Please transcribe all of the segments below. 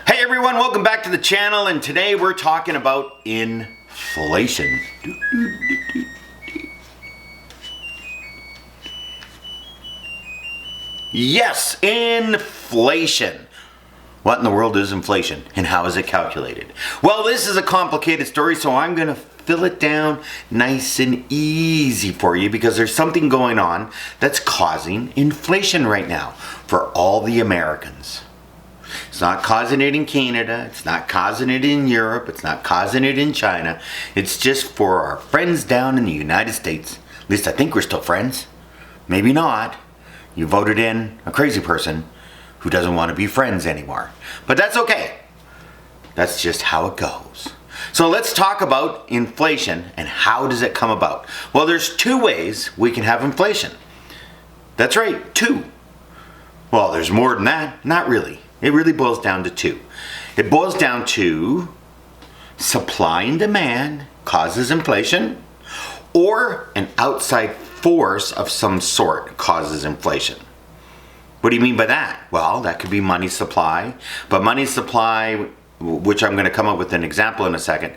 Hey everyone, welcome back to the channel, and today we're talking about inflation. Yes, inflation. What in the world is inflation, and how is it calculated? Well, this is a complicated story, so I'm going to fill it down nice and easy for you because there's something going on that's causing inflation right now for all the Americans. It's not causing it in Canada, it's not causing it in Europe, it's not causing it in China. It's just for our friends down in the United States. At least I think we're still friends. Maybe not. You voted in a crazy person who doesn't want to be friends anymore. But that's okay. That's just how it goes. So let's talk about inflation and how does it come about. Well, there's two ways we can have inflation. That's right, two. Well, there's more than that. Not really. It really boils down to two. It boils down to supply and demand causes inflation, or an outside force of some sort causes inflation. What do you mean by that? Well, that could be money supply, but money supply, which I'm going to come up with an example in a second,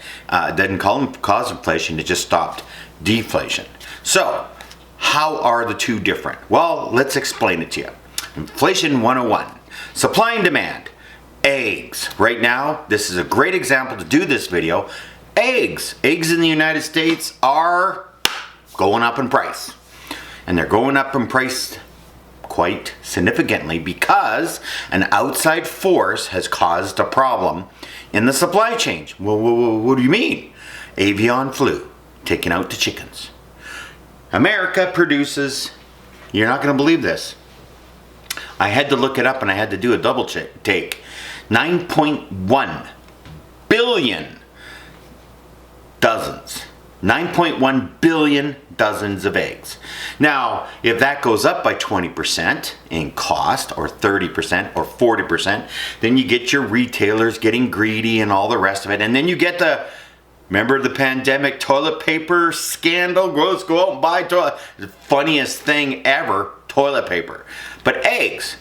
didn't cause inflation, it just stopped deflation. So, how are the two different? Well, let's explain it to you. Inflation 101. Supply and demand. Eggs. Right now, this is a great example to do this video. Eggs. Eggs in the United States are going up in price. And they're going up in price quite significantly because an outside force has caused a problem in the supply chain. Well, what do you mean? Avian flu taking out the chickens. America produces, you're not going to believe this, I had to look it up and I had to do a double take. 9.1 billion dozens. 9.1 billion dozens of eggs. Now, if that goes up by 20% in cost, or 30%, or 40%, then you get your retailers getting greedy and all the rest of it. And then you get the, remember the pandemic toilet paper scandal? Let's go out and buy toilet. The funniest thing ever, toilet paper. But eggs,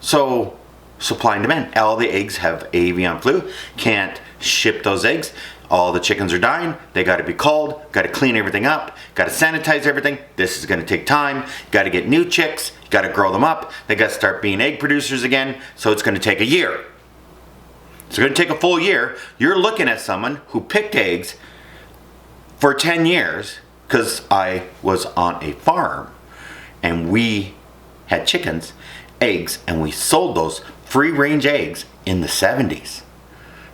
so supply and demand. All the eggs have avian flu, can't ship those eggs. All the chickens are dying, they gotta be culled, gotta clean everything up, gotta sanitize everything. This is gonna take time, gotta get new chicks, gotta grow them up, they gotta start being egg producers again, so it's gonna take a year. It's gonna take a full year. You're looking at someone who picked eggs for 10 years, because I was on a farm and we had chickens, eggs, and we sold those free-range eggs in the 70s.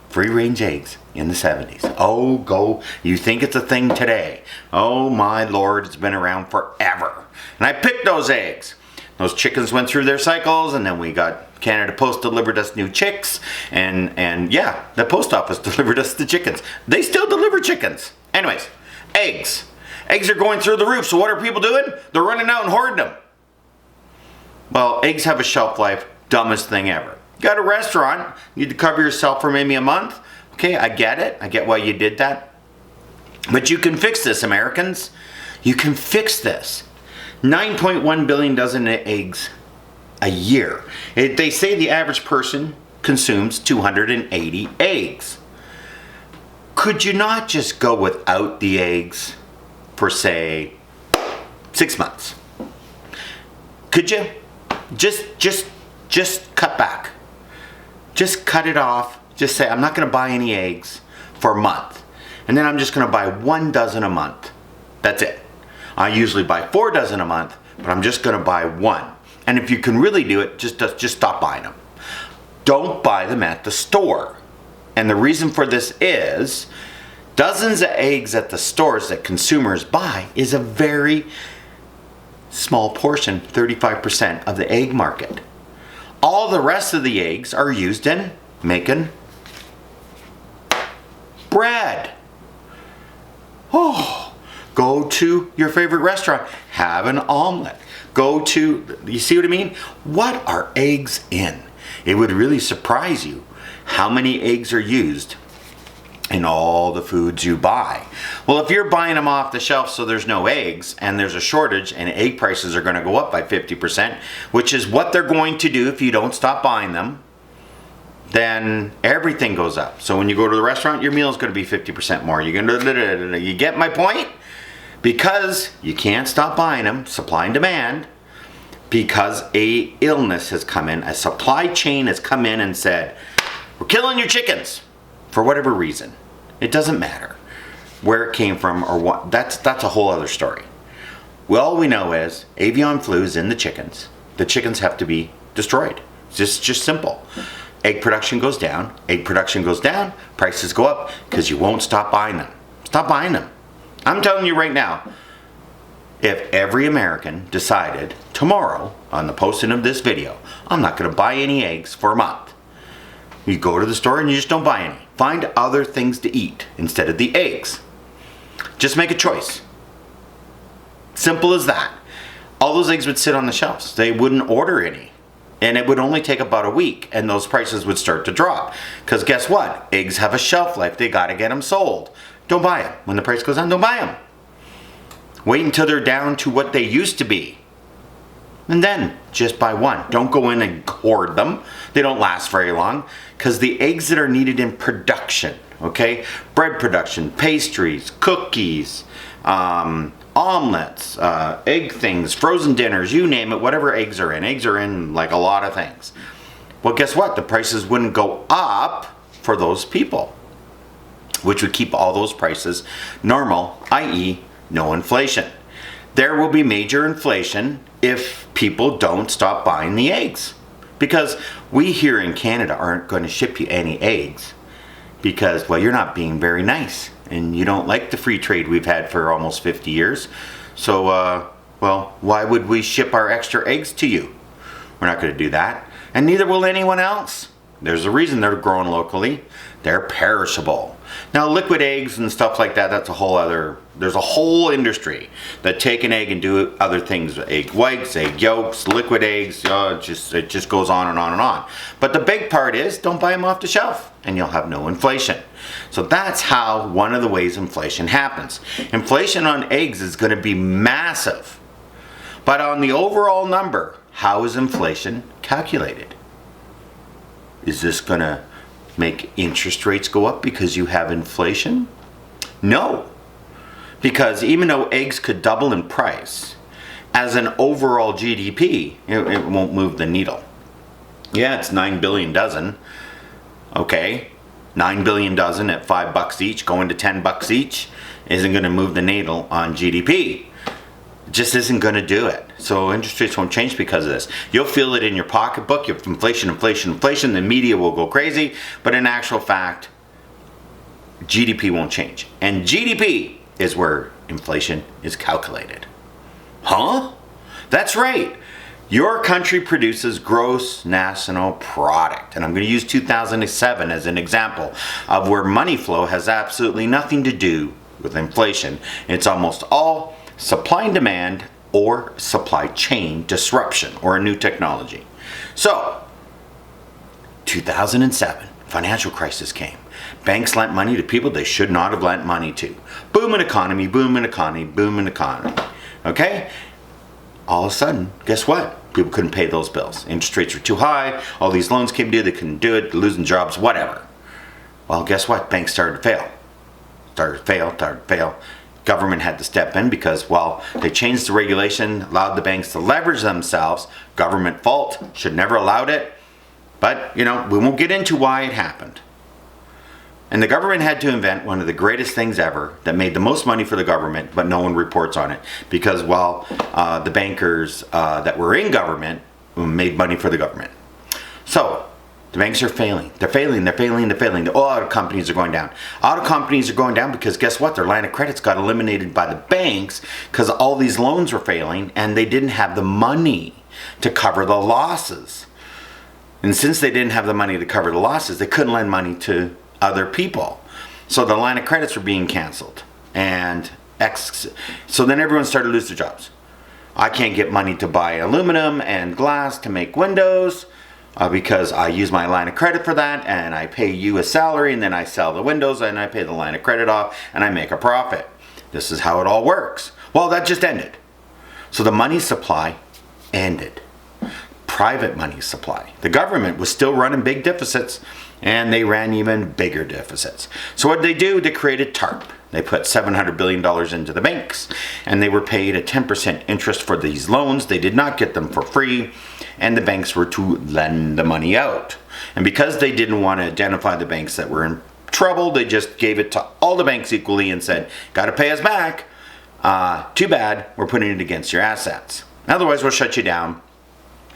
Free-range eggs in the 70s. Oh, go. You think it's a thing today. Oh my Lord, it's been around forever. And I picked those eggs. Those chickens went through their cycles, and then we got Canada Post delivered us new chicks, and yeah, the post office delivered us the chickens. They still deliver chickens. Anyways, eggs. Eggs are going through the roof, so what are people doing? They're running out and hoarding them. Well, eggs have a shelf life, dumbest thing ever. You got a restaurant, you need to cover yourself for maybe a month. Okay, I get it. I get why you did that. But you can fix this, Americans. You can fix this. 9.1 billion dozen eggs a year. They say the average person consumes 280 eggs. Could you not just go without the eggs for, say, 6 months? Could you? Just cut back. Just cut it off. Just say, I'm not going to buy any eggs for a month. And then I'm just going to buy 1 dozen a month. That's it. I usually buy 4 dozen a month, but I'm just going to buy 1. And if you can really do it, just stop buying them. Don't buy them at the store. And the reason for this is, dozens of eggs at the stores that consumers buy is a very small portion, 35% of the egg market. All the rest of the eggs are used in making bread. Oh, go to your favorite restaurant, have an omelet. Go to, you see what I mean? What are eggs in? It would really surprise you how many eggs are used in all the foods you buy. Well, if you're buying them off the shelf so there's no eggs and there's a shortage and egg prices are going to go up by 50%, which is what they're going to do if you don't stop buying them, then everything goes up. So when you go to the restaurant, your meal is going to be 50% more. You get my point? Because you can't stop buying them, supply and demand, because a illness has come in, a supply chain has come in and said, we're killing your chickens for whatever reason. It doesn't matter where it came from or what. That's a whole other story. Well, all we know is avian flu is in the chickens. The chickens have to be destroyed. It's just simple. Egg production goes down. Egg production goes down. Prices go up because you won't stop buying them. Stop buying them. I'm telling you right now, if every American decided tomorrow on the posting of this video, I'm not going to buy any eggs for a month. You go to the store and you just don't buy any. Find other things to eat instead of the eggs. Just make a choice. Simple as that. All those eggs would sit on the shelves. They wouldn't order any. And it would only take about a week and those prices would start to drop. Because guess what? Eggs have a shelf life. They got to get them sold. Don't buy them. When the price goes down, don't buy them. Wait until they're down to what they used to be. And then just buy one. Don't go in and hoard them. They don't last very long. Because the eggs that are needed in production, okay? Bread production, pastries, cookies, omelets, egg things, frozen dinners, you name it, whatever eggs are in. Eggs are in like a lot of things. Well, guess what? The prices wouldn't go up for those people, which would keep all those prices normal, i.e. no inflation. There will be major inflation if people don't stop buying the eggs. Because we here in Canada aren't going to ship you any eggs because, well, you're not being very nice. And you don't like the free trade we've had for almost 50 years. So, well, why would we ship our extra eggs to you? We're not going to do that. And neither will anyone else. There's a reason they're grown locally. They're perishable. Now, liquid eggs and stuff like that, that's a whole other, there's a whole industry that take an egg and do other things. Egg whites, egg yolks, liquid eggs, it just goes on and on and on. But the big part is, don't buy them off the shelf and you'll have no inflation. So that's how one of the ways inflation happens. Inflation on eggs is going to be massive. But on the overall number, how is inflation calculated? Is this going to make interest rates go up because you have inflation? No. Because even though eggs could double in price, as an overall GDP, it won't move the needle. Yeah, it's 9 billion dozen. Okay, 9 billion dozen at $5 each, going to $10 each, isn't going to move the needle on GDP. It just isn't going to do it. So interest rates won't change because of this. You'll feel it in your pocketbook. You have inflation, inflation, inflation. The media will go crazy. But in actual fact, GDP won't change. And GDP is where inflation is calculated. Huh? That's right. Your country produces gross national product. And I'm going to use 2007 as an example of where money flow has absolutely nothing to do with inflation. It's almost all supply and demand or supply chain disruption or a new technology. So, 2007, financial crisis came. Banks lent money to people they should not have lent money to. Booming economy, booming economy, booming economy. Okay? All of a sudden, guess what? People couldn't pay those bills. Interest rates were too high. All these loans came due. They couldn't do it. Losing jobs, whatever. Well, guess what? Banks started to fail. Government had to step in because, well, they changed the regulation, allowed the banks to leverage themselves. Government fault. Should never allowed it. But, we won't get into why it happened. And the government had to invent one of the greatest things ever that made the most money for the government, but no one reports on it. Because while the bankers that were in government made money for the government. So, the banks are failing. They're failing. The auto companies are going down. Auto companies are going down because guess what? Their line of credits got eliminated by the banks because all these loans were failing and they didn't have the money to cover the losses. And since they didn't have the money to cover the losses, they couldn't lend money to other people. So the line of credits were being canceled. So then everyone started to lose their jobs. I can't get money to buy aluminum and glass to make windows because I use my line of credit for that and I pay you a salary and then I sell the windows and I pay the line of credit off and I make a profit. This is how it all works. Well, that just ended. So the money supply ended. private money supply. The government was still running big deficits, and they ran even bigger deficits. So what did they do? They created TARP. They put $700 billion into the banks, and they were paid a 10% interest for these loans. They did not get them for free, and the banks were to lend the money out. And because they didn't want to identify the banks that were in trouble, they just gave it to all the banks equally and said, got to pay us back. Too bad, we're putting it against your assets. Otherwise, we'll shut you down.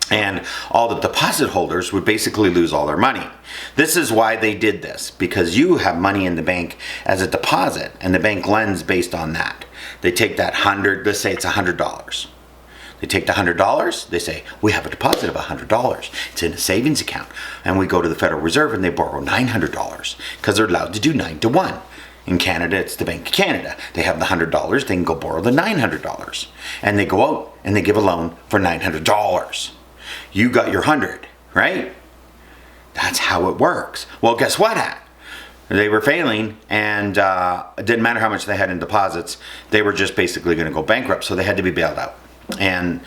And all the deposit holders would basically lose all their money. This is why they did this, because you have money in the bank as a deposit, and the bank lends based on that. They take that let's say it's $100. They take the $100, they say, we have a deposit of $100. It's in a savings account. And we go to the Federal Reserve and they borrow $900 because they're allowed to do 9 to 1. In Canada, it's the Bank of Canada. They have the $100, they can go borrow the $900. And they go out and they give a loan for $900. You got your 100, right? That's how it works. Well, guess what? They were failing, and it didn't matter how much they had in deposits. They were just basically going to go bankrupt, so they had to be bailed out. And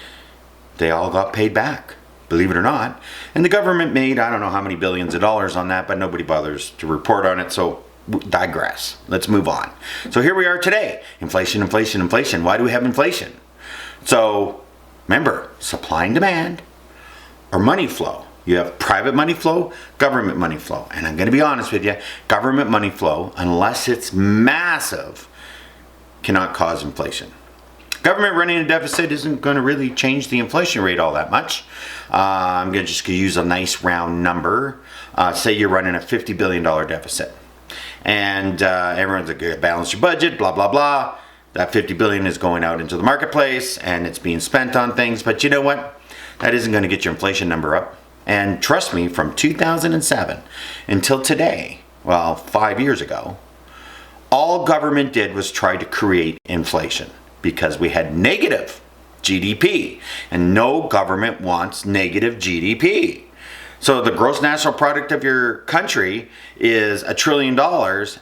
they all got paid back, believe it or not. And the government made, I don't know how many billions of dollars on that, but nobody bothers to report on it, so digress. Let's move on. So here we are today. Inflation, inflation, inflation. Why do we have inflation? So remember, supply and demand, or money flow. You have private money flow, government money flow. And I'm going to be honest with you, government money flow, unless it's massive, cannot cause inflation. Government running a deficit isn't going to really change the inflation rate all that much. I'm going to just use a nice round number. Say you're running a $50 billion deficit. And everyone's like, balance your budget, blah, blah, blah. That $50 billion is going out into the marketplace and it's being spent on things. But you know what? That isn't going to get your inflation number up. And trust me, from 2007 until today, well, 5 years ago, all government did was try to create inflation because we had negative GDP. And no government wants negative GDP. So the gross national product of your country is $1 trillion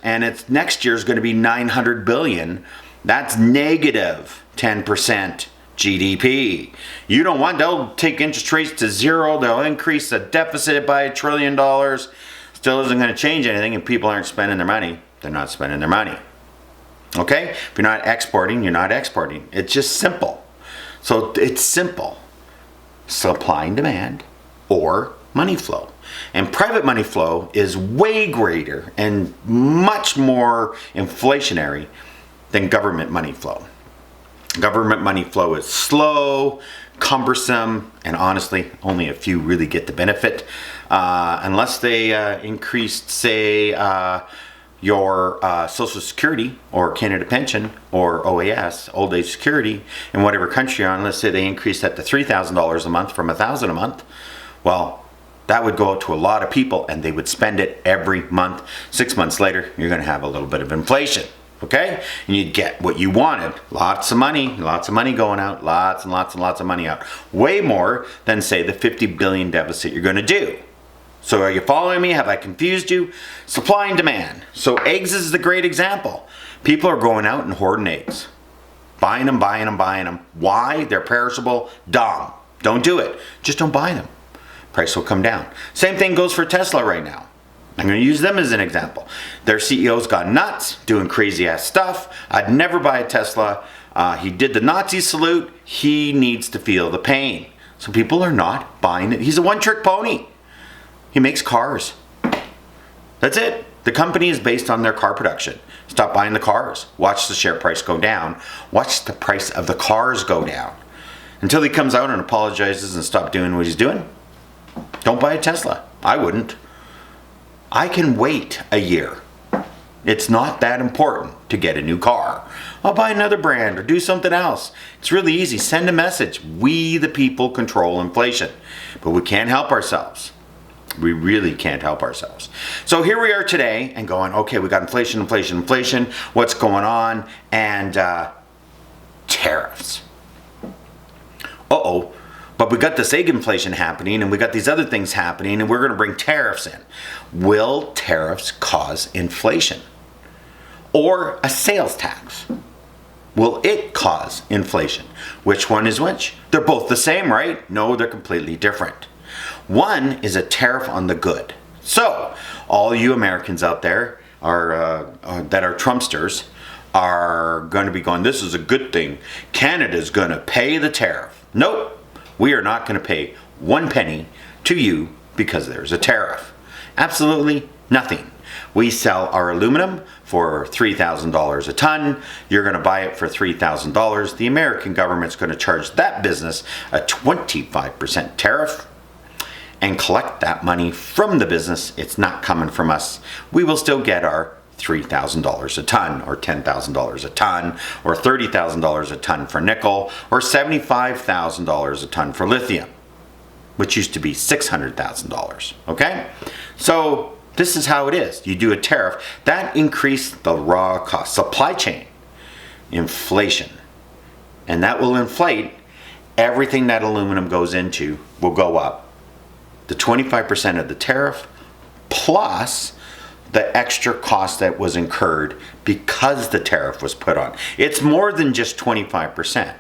and it's next year is going to be 900 billion. That's negative 10%. GDP. You don't want, they'll take interest rates to zero, they'll increase the deficit by $1 trillion. Still isn't going to change anything, and people aren't spending their money. They're not spending their money. Okay? If you're not exporting, you're not exporting. It's just simple. So it's simple. Supply and demand or money flow. And private money flow is way greater and much more inflationary than government money flow. Government money flow is slow, cumbersome, and honestly, only a few really get the benefit. Unless they increased, say, your Social Security or Canada Pension or OAS, Old Age Security, in whatever country you're on. Let's say they increased that to $3,000 a month from $1,000 a month. Well, that would go out to a lot of people and they would spend it every month. 6 months later, you're going to have a little bit of inflation. Okay? And you'd get what you wanted. Lots of money going out. Lots and lots and lots of money out. Way more than, say, the 50 billion deficit you're going to do. So are you following me? Have I confused you? Supply and demand. So eggs is the great example. People are going out and hoarding eggs. Buying them. Why? They're perishable. Dumb. Don't do it. Just don't buy them. Price will come down. Same thing goes for Tesla right now. I'm going to use them as an example. Their CEO's gone nuts, doing crazy ass stuff. I'd never buy a Tesla. He did the Nazi salute. He needs to feel the pain. So people are not buying it. He's a one-trick pony. He makes cars. That's it. The company is based on their car production. Stop buying the cars. Watch the share price go down. Watch the price of the cars go down. Until he comes out and apologizes and stop doing what he's doing, don't buy a Tesla. I wouldn't. I can wait a year. It's not that important to get a new car. I'll buy another brand or do something else. It's really easy. Send a message. We, the people, control inflation. But we can't help ourselves. We really can't help ourselves. So here we are today and going, okay, we got inflation. What's going on? And tariffs. Uh-oh. But we got this egg inflation happening and we got these other things happening and we're going to bring tariffs in. Will tariffs cause inflation? Or a sales tax? will it cause inflation? Which one is which? They're both the same, right? No, they're completely different. One is a tariff on the good. So, all you Americans out there that are Trumpsters are going to be going, this is a good thing. Canada's going to pay the tariff. Nope, we are not going to pay 1 penny to you because there's a tariff. Absolutely nothing. We sell our aluminum for $3,000 a ton. You're going to buy it for $3,000. The American government's going to charge that business a 25% tariff and collect that money from the business. It's not coming from us. We will still get our $3,000 a ton, or $10,000 a ton, or $30,000 a ton for nickel, or $75,000 a ton for lithium, which used to be $600,000. Okay? So this is how it is. You do a tariff. That increased the raw cost. Supply chain. Inflation. And that will inflate everything that aluminum goes into will go up. The 25% of the tariff plus the extra cost that was incurred because the tariff was put on. It's more than just 25%.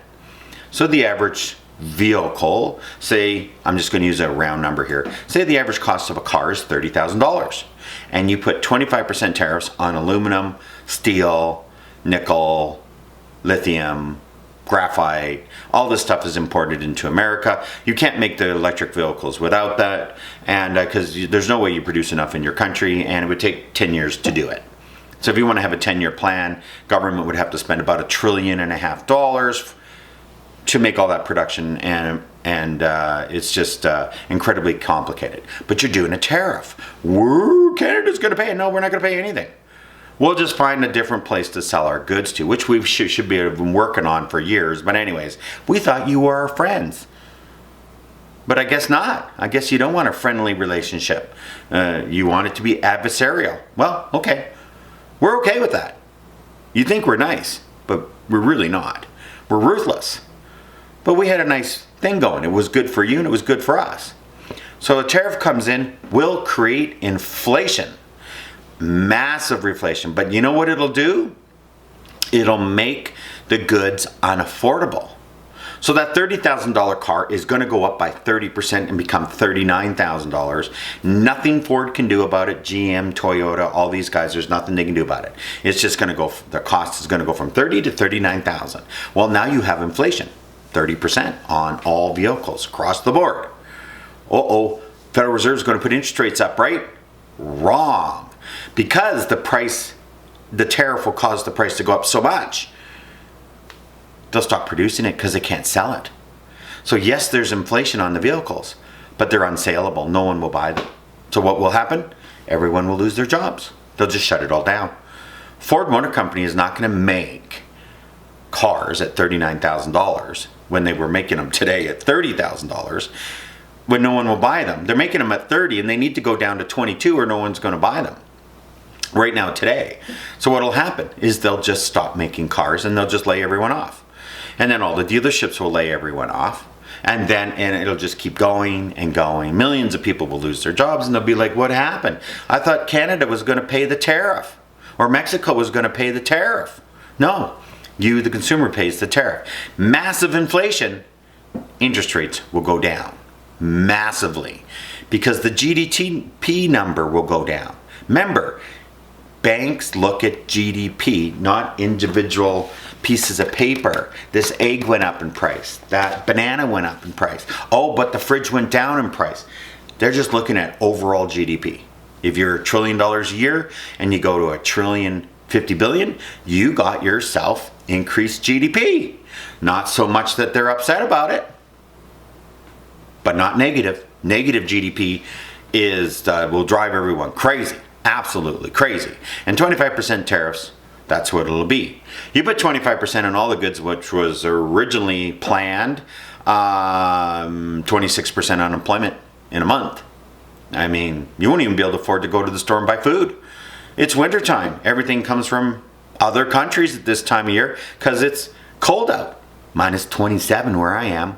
So the average vehicle, say, I'm just going to use a round number here, say the average cost of a car is $30,000, and you put 25% tariffs on aluminum, steel, nickel, lithium, graphite, all this stuff is imported into America. You can't make the electric vehicles without that, and because there's no way you produce enough in your country, and it would take 10 years to do it. So if you want to have a 10-year plan, government would have to spend about $1.5 trillion to make all that production, and it's just incredibly complicated. But you're doing a tariff. Canada's going to pay it. No, we're not going to pay anything. We'll just find a different place to sell our goods to, which we should be working on for years. But anyways, we thought you were our friends. But I guess not. I guess you don't want a friendly relationship. You want it to be adversarial. Well, okay. We're okay with that. You think we're nice, but we're really not. We're ruthless. But we had a nice thing going. It was good for you and it was good for us. So a tariff comes in, will create inflation. Massive reflation. But you know what it'll do? It'll make the goods unaffordable. So that $30,000 car is going to go up by 30% and become $39,000. Nothing Ford can do about it. GM, Toyota, all these guys, there's nothing they can do about it. It's just going to go, the cost is going to go from 30 to 39,000. Well, now you have inflation. 30% on all vehicles across the board. Federal Reserve is going to put interest rates up, right? Wrong. Because the tariff will cause the price to go up so much, they'll stop producing it because they can't sell it. So yes, there's inflation on the vehicles, but they're unsaleable. No one will buy them. So what will happen? Everyone will lose their jobs. They'll just shut it all down. Ford Motor Company is not going to make cars at $39,000 when they were making them today at $30,000 when no one will buy them. They're making them at 30 and they need to go down to 22 or no one's going to buy them right now today. So what will happen is they'll just stop making cars and they'll just lay everyone off. And then all the dealerships will lay everyone off. And it'll just keep going and going. Millions of people will lose their jobs and they'll be like, what happened? I thought Canada was going to pay the tariff or Mexico was going to pay the tariff. No, you, the consumer, pays the tariff. Massive inflation, interest rates will go down massively because the GDP number will go down. Remember, banks look at GDP, not individual pieces of paper. This egg went up in price. That banana went up in price. Oh, but the fridge went down in price. They're just looking at overall GDP. If you're $1 trillion a year and you go to $1.05 trillion, you got yourself increased GDP. Not so much that they're upset about it, but not negative. Negative GDP will drive everyone crazy. Absolutely crazy. And 25% tariffs, that's what it'll be. You put 25% on all the goods, which was originally planned, 26% unemployment in a month. I mean, you won't even be able to afford to go to the store and buy food. It's wintertime. Everything comes from other countries at this time of year because it's cold out. Minus 27 where I am.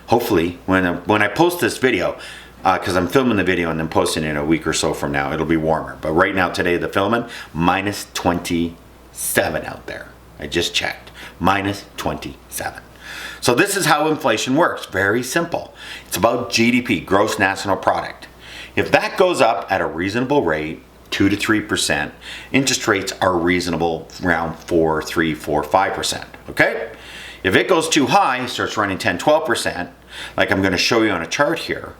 Hopefully, when I post this video, because I'm filming the video and then posting it in a week or so from now, it'll be warmer. But right now, today, the filming, minus 27 out there. I just checked. minus 27. So this is how inflation works. Very simple. It's about GDP, gross national product. If that goes up at a reasonable rate, 2 to 3%, interest rates are reasonable around 4, 3, 4, 5%. Okay? If it goes too high, starts running 10, 12%, like I'm going to show you on a chart here,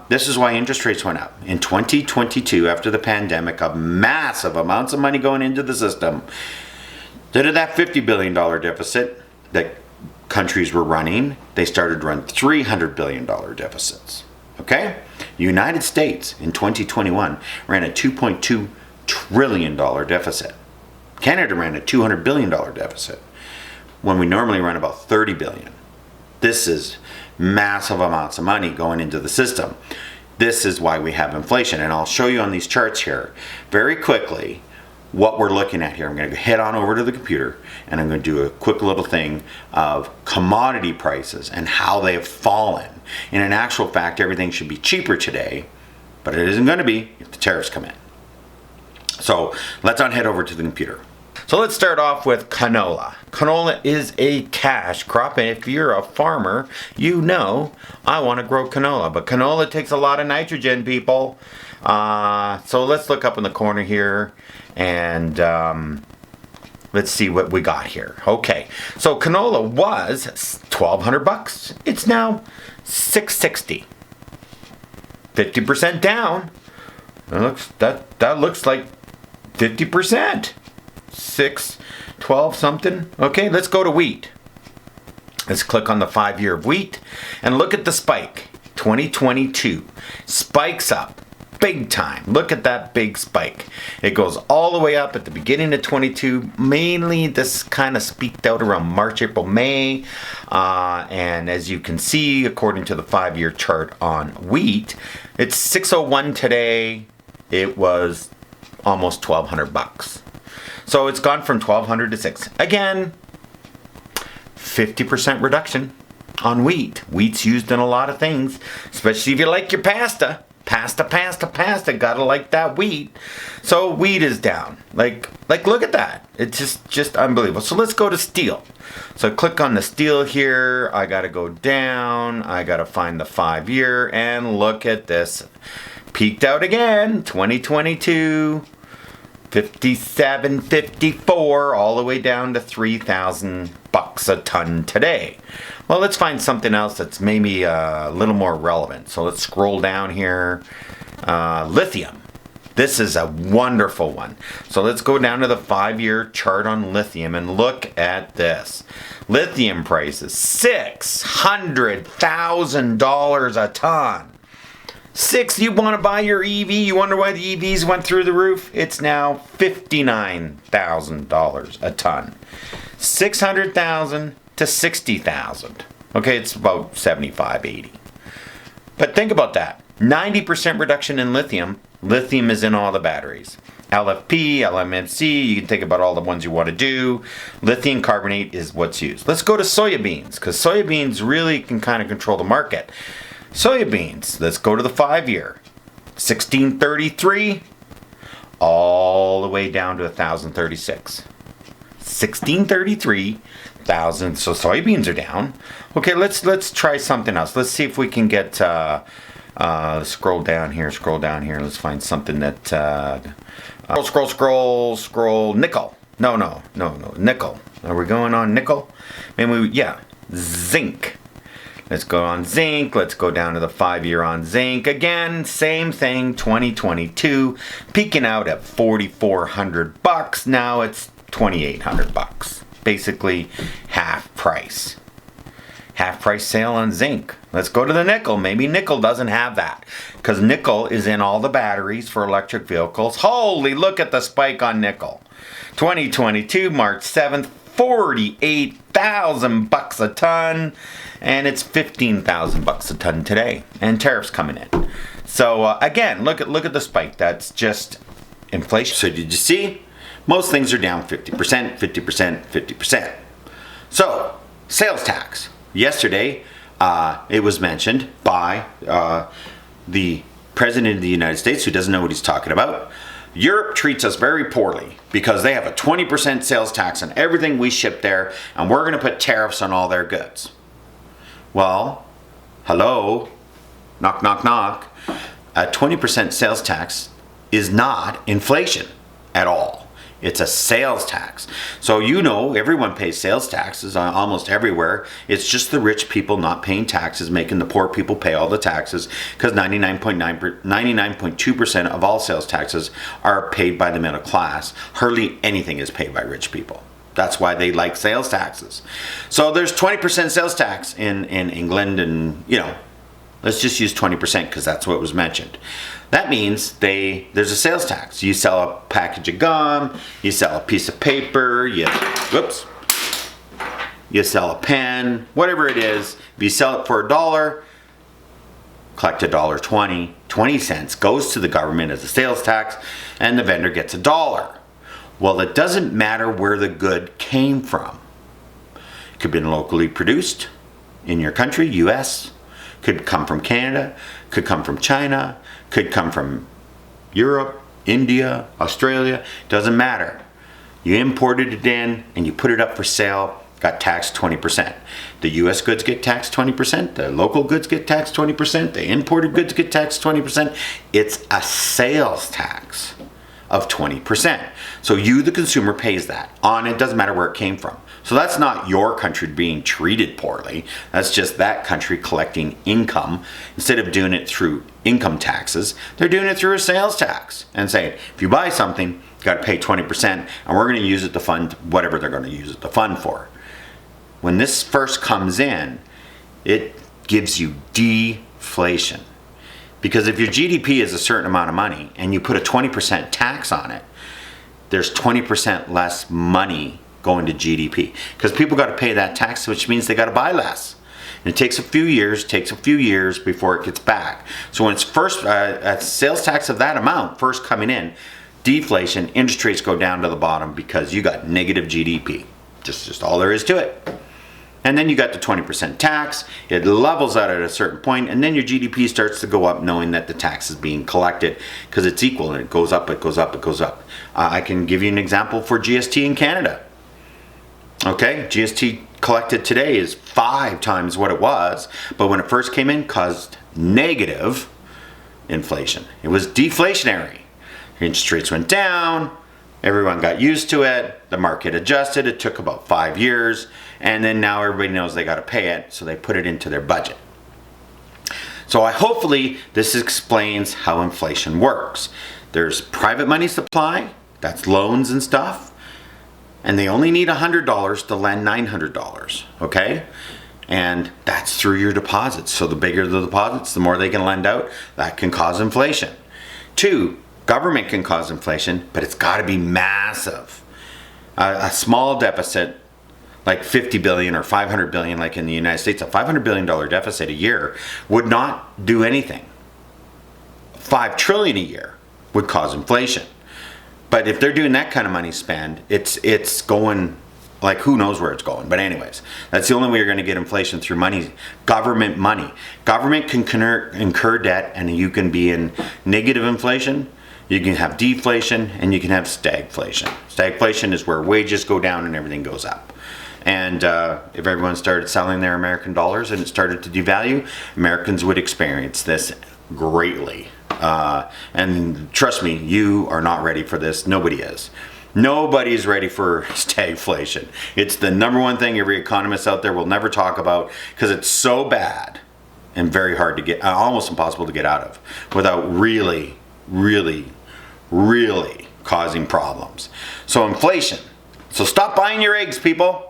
this is why interest rates went up. In 2022, after the pandemic, of massive amounts of money going into the system, did that $50 billion deficit that countries were running, they started to run $300 billion deficits. Okay? The United States in 2021 ran a $2.2 trillion deficit. Canada ran a $200 billion deficit when we normally run about $30 billion. This is massive amounts of money going into the system. This is why we have inflation. And I'll show you on these charts here very quickly what we're looking at here. I'm going to head on over to the computer and I'm going to do a quick little thing of commodity prices and how they have fallen. In an actual fact, everything should be cheaper today, but it isn't going to be if the tariffs come in. So let's head over to the computer. So let's start off with canola. Canola is a cash crop, and if you're a farmer, you know I want to grow canola. But canola takes a lot of nitrogen, people. So let's look up in the corner here, and let's see what we got here. Okay, so canola was $1,200. It's now $660. 50% down. That looks like 50%. 12 something. Okay, let's go to wheat. Let's click on the 5-year of wheat and look at the spike. 2022 spikes up big time. Look at that big spike. It goes all the way up at the beginning of 22. Mainly this kind of spiked out around March, April, May. And as you can see, according to the 5-year chart on wheat, it's 601 today. It was almost $1,200. So it's gone from 1,200 to 6. Again, 50% reduction on wheat. Wheat's used in a lot of things, especially if you like your pasta. Pasta. Gotta like that wheat. So wheat is down. Like look at that. It's just unbelievable. So let's go to steel. So click on the steel here. I gotta go down. I gotta find the 5-year and look at this. Peaked out again, 2022. 57, 54, all the way down to $3,000 a ton today. Well, let's find something else that's maybe a little more relevant. So let's scroll down here. Lithium. This is a wonderful one. So let's go down to the 5-year chart on lithium and look at this. Lithium prices, $600,000 a ton. You want to buy your EV? You wonder why the EVs went through the roof? It's now $59,000 a ton. 600,000 to 60,000. Okay, it's about 75, 80. But think about that. 90% reduction in lithium. Lithium is in all the batteries. LFP, LMFC, you can think about all the ones you want to do. Lithium carbonate is what's used. Let's go to soybeans, because soybeans really can kind of control the market. Soybeans, let's go to the 5-year. 1633 all the way down to 1036. 1633,000. So soybeans are down. Okay, let's try something else. Let's see if we can get scroll down here. Let's find something that scroll nickel. No, nickel. Are we going on nickel? Zinc. Let's go on zinc. Let's go down to the 5-year on zinc. Again, same thing, 2022, peaking out at $4,400. Now it's $2,800. Basically half price. Half price sale on zinc. Let's go to the nickel. Maybe nickel doesn't have that, because nickel is in all the batteries for electric vehicles. Holy, look at the spike on nickel. 2022, March 7th, $48,000 a ton, and it's $15,000 a ton today, and tariffs coming in. So again, look at the spike. That's just inflation. So did you see? Most things are down 50%, 50%, 50%. So sales tax. Yesterday, it was mentioned by the President of the United States, who doesn't know what he's talking about. Europe treats us very poorly because they have a 20% sales tax on everything we ship there, and we're going to put tariffs on all their goods. Well, hello, knock, knock, knock. A 20% sales tax is not inflation at all. It's a sales tax. So you know everyone pays sales taxes almost everywhere. It's just the rich people not paying taxes, making the poor people pay all the taxes, because 99.2% of all sales taxes are paid by the middle class. Hardly anything is paid by rich people. That's why they like sales taxes. So there's 20% sales tax in England, and let's just use 20% because that's what was mentioned. That means there's a sales tax. You sell a package of gum, you sell a piece of paper, you sell a pen, whatever it is. If you sell it for $1, collect $1.20. 20 cents goes to the government as a sales tax, and the vendor gets $1. Well, it doesn't matter where the good came from. It could have been locally produced in your country, US. Could come from Canada, could come from China, could come from Europe, India, Australia, doesn't matter. You imported it in and you put it up for sale, got taxed 20%. The US goods get taxed 20%, the local goods get taxed 20%, the imported goods get taxed 20%. It's a sales tax of 20%. So you, the consumer, pays that on it, doesn't matter where it came from. So that's not your country being treated poorly. That's just that country collecting income. Instead of doing it through income taxes, they're doing it through a sales tax and saying, if you buy something, you got to pay 20%, and we're going to use it to fund whatever they're going to use it to fund for. When this first comes in, it gives you deflation. Because if your GDP is a certain amount of money and you put a 20% tax on it, there's 20% less money going to GDP. Because people got to pay that tax, which means they got to buy less. And it takes a few years before it gets back. So when it's first, a sales tax of that amount first coming in, deflation, interest rates go down to the bottom because you got negative GDP. Just all there is to it. And then you got the 20% tax, it levels out at a certain point, and then your GDP starts to go up knowing that the tax is being collected because it's equal and it goes up, it goes up, it goes up. I can give you an example for GST in Canada. Okay, GST collected today is 5 times what it was, but when it first came in, caused negative inflation. It was deflationary. Interest rates went down, everyone got used to it, the market adjusted, it took about 5 years, and then now everybody knows they got to pay it, so they put it into their budget. So hopefully this explains how inflation works. There's private money supply, that's loans and stuff, and they only need $100 to lend $900, okay? And that's through your deposits. So the bigger the deposits, the more they can lend out, that can cause inflation. 2, government can cause inflation, but it's got to be massive. A small deficit, like 50 billion or 500 billion, like in the United States, a $500 billion deficit a year would not do anything. 5 trillion a year would cause inflation. But if they're doing that kind of money spend, it's going, like, who knows where it's going. But anyways, that's the only way you're going to get inflation, through money, government money. Government can incur debt, and you can be in negative inflation. You can have deflation, and you can have stagflation. Stagflation is where wages go down and everything goes up. And if everyone started selling their American dollars and it started to devalue, Americans would experience this greatly. And trust me, you are not ready for this. Nobody is. Nobody's ready for stagflation. It's the number one thing every economist out there will never talk about, because it's so bad and very hard to get, almost impossible to get out of without really causing problems. So inflation. So stop buying your eggs, people.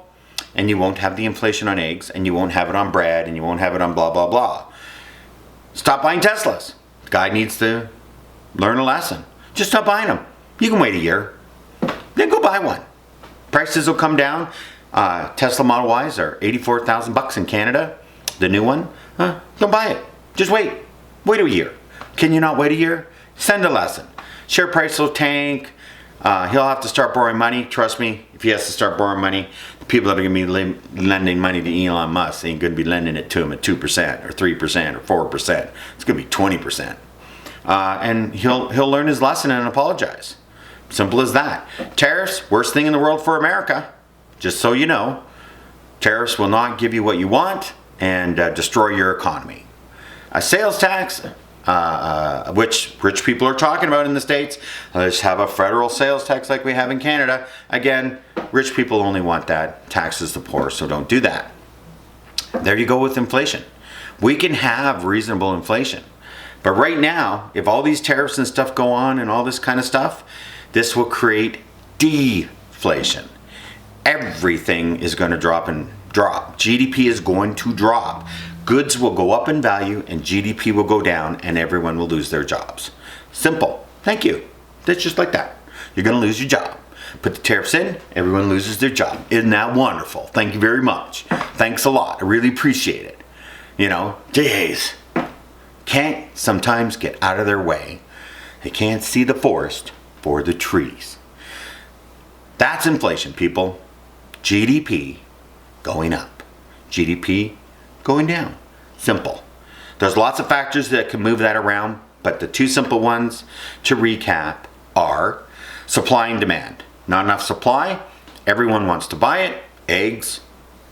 And you won't have the inflation on eggs, and you won't have it on bread, and you won't have it on blah, blah, blah. Stop buying Teslas. The guy needs to learn a lesson. Just stop buying them. You can wait a year. Then go buy one. Prices will come down. Tesla Model Ys are $84,000 in Canada. The new one, don't buy it. Just wait. Wait a year. Can you not wait a year? Send a lesson. Share price will tank. He'll have to start borrowing money. Trust me, if he has to start borrowing money, the people that are going to be lending money to Elon Musk ain't going to be lending it to him at 2% or 3% or 4%. It's going to be 20%. and he'll learn his lesson and apologize. Simple as that. Tariffs, worst thing in the world for America. Just so you know, tariffs will not give you what you want and destroy your economy. A sales tax, which rich people are talking about in the States. Let's have a federal sales tax like we have in Canada. Again, rich people only want that. Taxes the poor, so don't do that. There you go with inflation. We can have reasonable inflation. But right now, if all these tariffs and stuff go on and all this kind of stuff, this will create deflation. Everything is going to drop. GDP is going to drop. Goods will go up in value and GDP will go down and everyone will lose their jobs. Simple. Thank you. That's just like that. You're going to lose your job. Put the tariffs in, everyone loses their job. Isn't that wonderful? Thank you very much. Thanks a lot. I really appreciate it. Jeez. Can't sometimes get out of their way. They can't see the forest for the trees. That's inflation, people. GDP going up. GDP going down. Simple. There's lots of factors that can move that around, but the two simple ones to recap are supply and demand. Not enough supply, everyone wants to buy it. Eggs,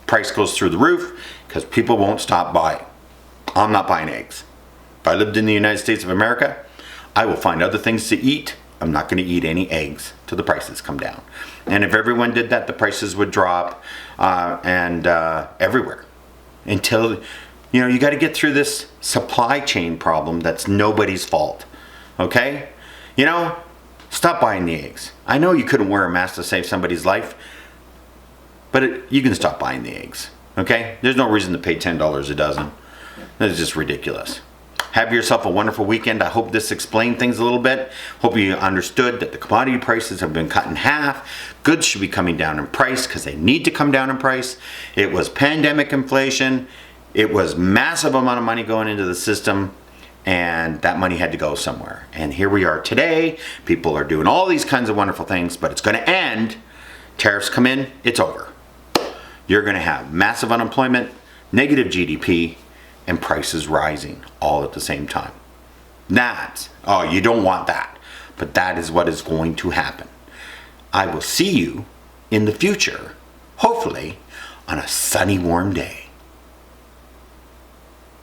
price goes through the roof because people won't stop buying. I'm not buying eggs. If I lived in the United States of America, I will find other things to eat. I'm not going to eat any eggs till the prices come down. And if everyone did that, the prices would drop everywhere. Until, you got to get through this supply chain problem that's nobody's fault. Okay? Stop buying the eggs. I know you couldn't wear a mask to save somebody's life, but you can stop buying the eggs. Okay? There's no reason to pay $10 a dozen. That's just ridiculous. Have yourself a wonderful weekend. I hope this explained things a little bit. Hope you understood that the commodity prices have been cut in half. Goods should be coming down in price because they need to come down in price. It was pandemic inflation. It was massive amount of money going into the system, and that money had to go somewhere. And here we are today. People are doing all these kinds of wonderful things, but it's going to end. Tariffs come in, it's over. You're going to have massive unemployment, negative GDP, and prices rising all at the same time. You don't want that. But that is what is going to happen. I will see you in the future, hopefully on a sunny, warm day.